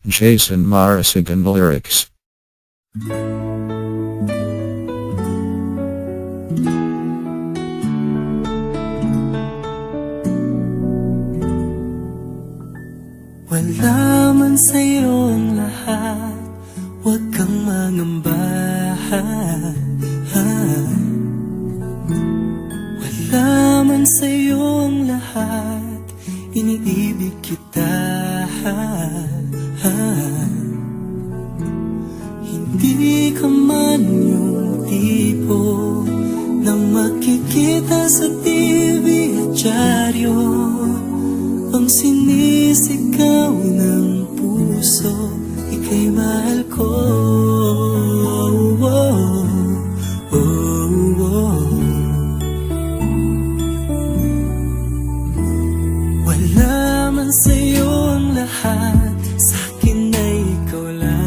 Jason Marasigan lyrics. Wala man sa'yo ang lahat, huwag kang mangamba. Wala man sa'yo ang lahat, iniibig kita. Hindi ka man yung tipo na makikita sa TV at dyaryo, ang sinisigaw ng puso, ika'y mahal ko. Wala man sa'yo ang lahat, sa'kin ay ikaw lang.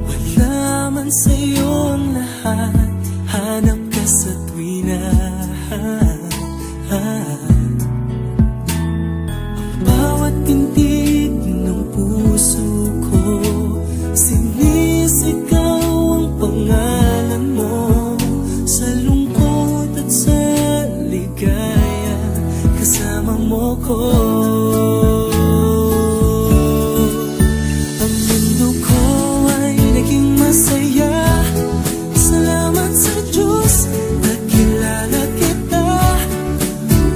Wala man sa'yo ang lahat, hanap ka sa tuwina. Ang bawat tintig ng puso ko, sinisigaw ang pangalan mo. Sa lungkot at sa ligaya, kasama mo ko. Ang mundo ko ay naging masaya, salamat sa Diyos, nakilala kita.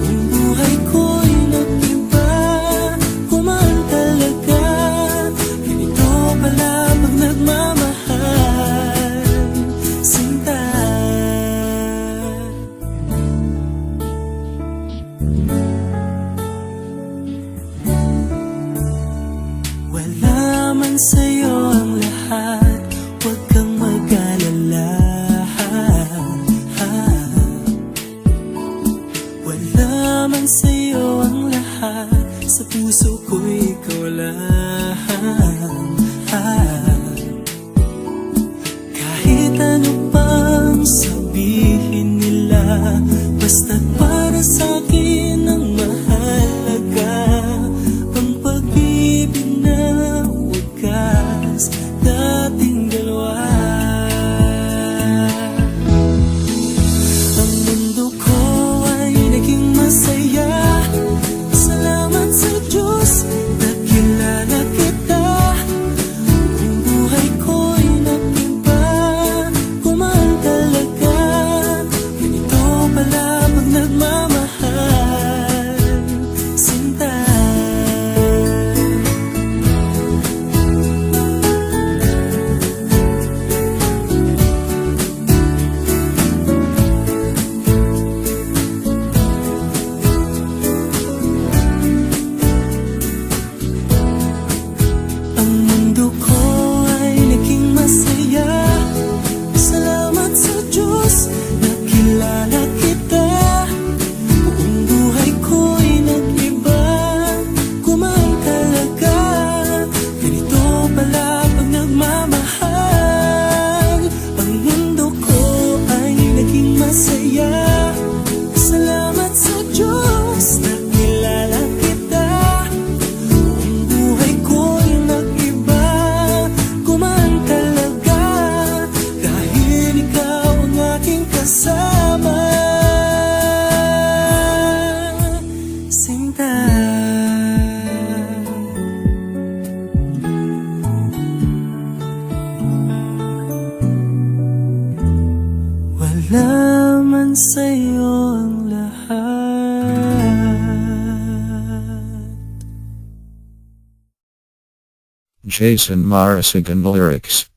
Ang buhay ko'y nag-iba, kumaan talaga. Ganito pala pag nagmamahal, sinta. Wala man sa'yo ang lahat, huwag kang mag-alala. Wala man sa'yo ang lahat, sa puso ko ikaw lang. Kahit ano pang sabihin nila, basta't para sa'kin ang mahalaga. Ang pag-ibig na wagas, dating dalawa. Ang mundo ko ay naging masaya, salamat sa Diyos, nakilala kita. Ang buhay ko'y nag-iba, kumaan talaga. Ganito pala pag nagmamahal, sinta. Ang mundo ko ay naging masaya, salamat sa Diyos, nakilala kita. Buong buhay ko'y nag-iba, kumaan talaga. Ganito pala pag nagmamahal. Ang mundo ko ay naging masaya, salamat sa Diyos, nakilala kita. Ang buhay ko'y nag-iba, kumaan talaga. Dahil ikaw ang aking kasama, sinta. Wala man sa'yo ang lahat. Jason Marasigan lyrics.